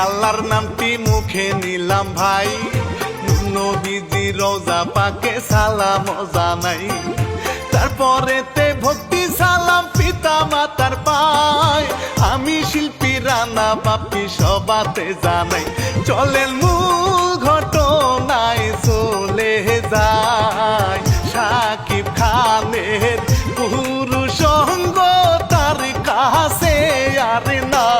আল্লাহর নামটি মুখে নিলাম ভাই, নবীজি রওজা পাকে সালাম জানাই, তারপরেতে ভক্তি সালাম পিতা মাতার পায়। আমি শিল্পী রানা বাপি সবাতে জানাই, চলেন মূল ঘটনায় চলে যায়। শাকিব খানের পুরুষ সঙ্গ তার কাছে আর নাই।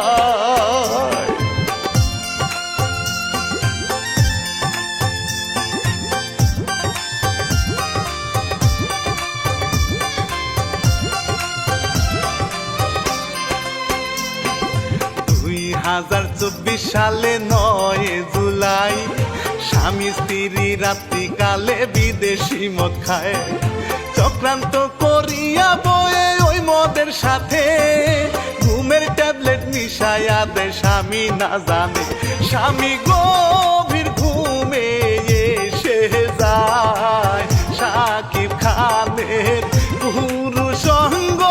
2024 সালে 9 জুলাই স্বামী স্ত্রী রাত্রিকালে বিদেশি মদ খায়, চক্রান্ত করিয়া বয়ে ওই মদের সাথে ঘুমের ট্যাবলেট মিশাইয়া দেয় স্বামী না জানে। স্বামী গভীর ঘুমে এসে যায়, শাকিব খানের পুরুষ সঙ্গ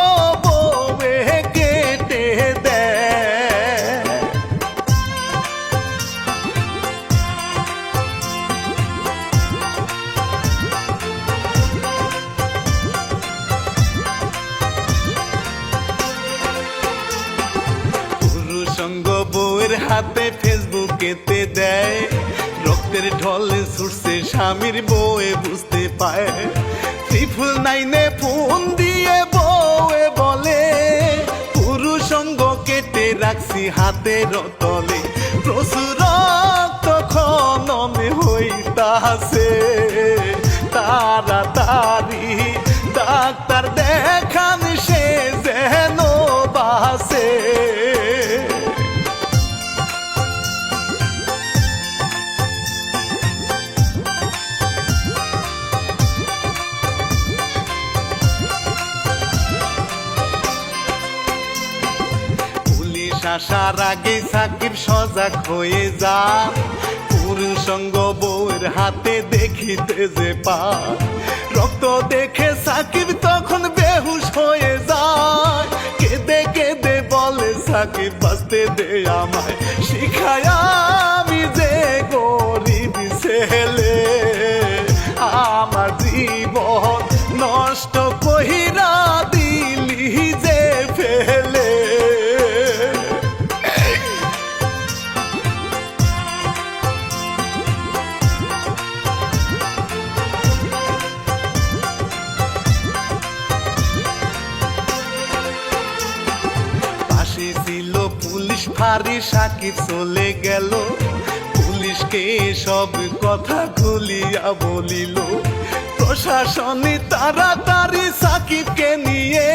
বউয়ে কেটে দেয়। পুরুষ সঙ্গ বউয়ের হাতে ফেসবুকেতে দেয়, রক্তের ঢলে ছুটছে স্বামীর বউয়ে বুঝতে পায়। 999 ফোন দিয়ে বউয়ে বলে, পুরুষ সঙ্গ কেটে রাখছি হাতের তলে, প্রচুর রক্ত খননে হইতাছে, তাড়াতাড়ি ডাক্তার দেখান সে যেন বাঁচে। আসার আগে সাকিব সজাগ হয়ে যান, পুরুষ সঙ্গ বউয়ের হাতে দেখিতে যে পা, রক্ত দেখে সাকিব তখন বেহুশ হয়ে যায়, কেঁদে কেঁদে বলে সাকিব বাঁচতে দে আমায়, শিখায় আমি যে গরিব ছেলে, আমার জীবন নষ্ট কইরা দিলি যে ফেলে। ছিল পুলিশ ফাঁড়ি, সাকিব চলে গেল, পুলিশকে সব কথা খুলিয়া বলিল, প্রশাসনে তাড়াতাড়ি সাকিবকে নিয়ে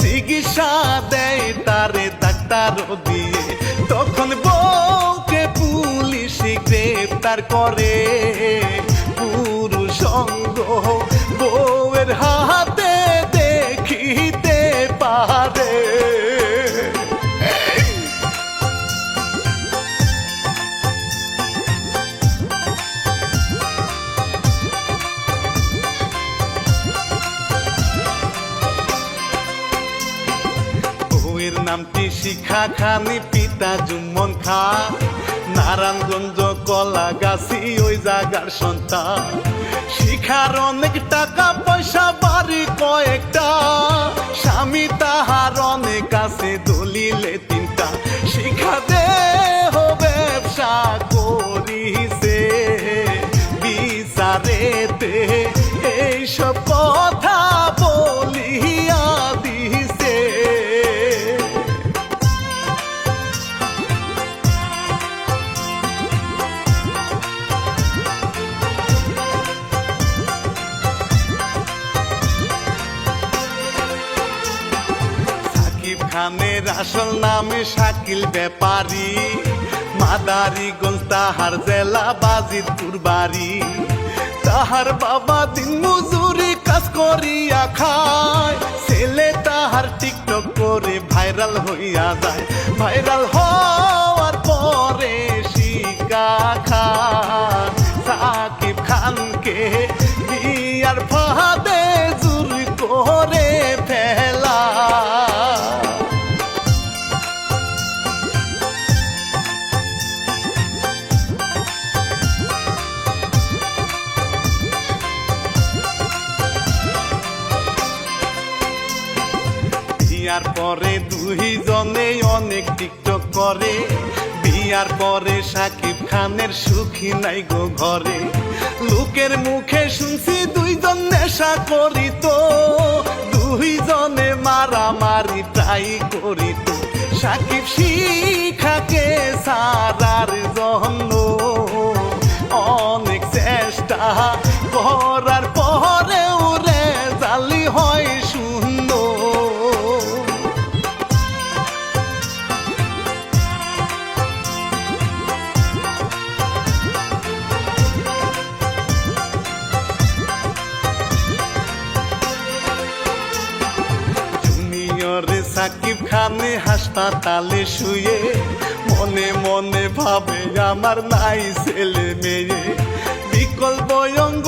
চিকিৎসা দেয় তারে ডাক্তার দিয়ে। তখন বউকে পুলিশ গ্রেপ্তার করে, পুরুষ সঙ্গ বউয়ের হাতে দেখিতে পারে। নামটি শিখা খানি, পিতা জুম্মন খা, নারায়ণগঞ্জ কলাগাছি ওই জায়গার সন্তান। শিখার অনেক টাকা পয়সা বাড়ি কয়েকটা, স্বামী তাহার অনেক আছে দলিলে 3টা, শিখা দেহ ব্যবসা করিছে, বিচারেতে এইসব কথা বলিয়া দিছে। খানের আসল নামে শাকিল ব্যাপারী, মাদারীগঞ্জ তাহার জেলা বাজিতপুর বাড়ি, তাহার বাবা দিন মজুরি কাজ করিয়া খায়, ছেলে তাহার টিকটক করে ভাইরাল হইয়া যায়, ভাইরাল হওয়ার পরে শিকা খান সাকিব খানকে বিয়ার ফাঁদে জোর করে ফেলা। বিয়ার পরে দুইজনে অনেক টিকটক করে, বিয়ার পরে শাকিব খানের সুখী নাই গো ঘরে। লোকের মুখে শুনছি দুইজন নেশা করিত, দুইজনে মারামারি প্রায় করিত। শাকিব শিখাকে সারার জন্য অনেক চেষ্টা করার পরেও রেজাল্ট হয় শূন্য। জুনিয়রে সাকিব খানে হাসপাতালে শুয়ে মনে মনে ভাবে আমার নাই ছেলে মেয়ে। বিকল্প অঙ্গ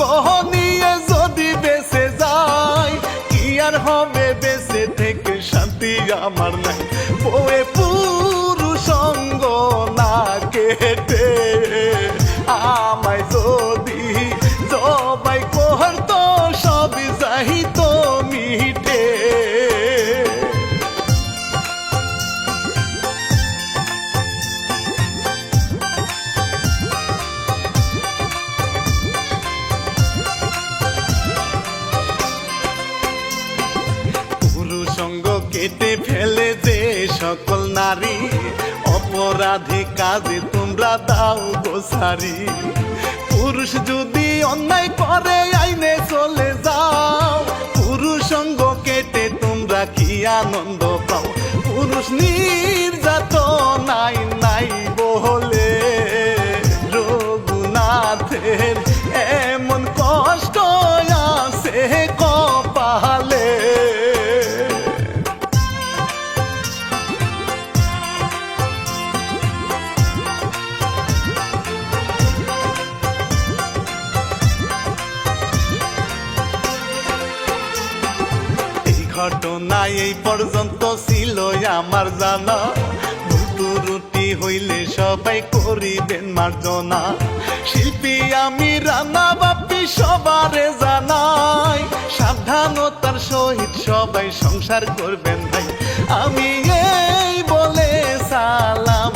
নিয়ে যদি বেঁচে যায়, কি আর হবে বেঁচে থেকে শান্তি আমার নাই। বউয়ে পুরুষ অঙ্গ না কেটে আমায় যদি জবাই করতো সব যাইতো মিটে। সঙ্গ কেটে ফেলে যে সকল নারী, অপরাধী কাজে তোমরা দাও গোসারি। পুরুষ যদি অন্যায় করে আইনে চলে যাও, পুরুষ সঙ্গ কেটে তোমরা কি আনন্দ পাও। পুরুষ নির্যাতনাই নাই বলে রঘুনাথের এমন কষ্ট আছে কপালে। ঘটনা এই পর্যন্ত ছিল আমার জানা, ভুল ত্রুটি হইলে সবাই করিবেন মার্জনা। শিল্পী আমি রানা বাপি সবারে জানাই, সাবধানতার সহিত সবাই সংসার করবেন ভাই। আমি এই বলে সালাম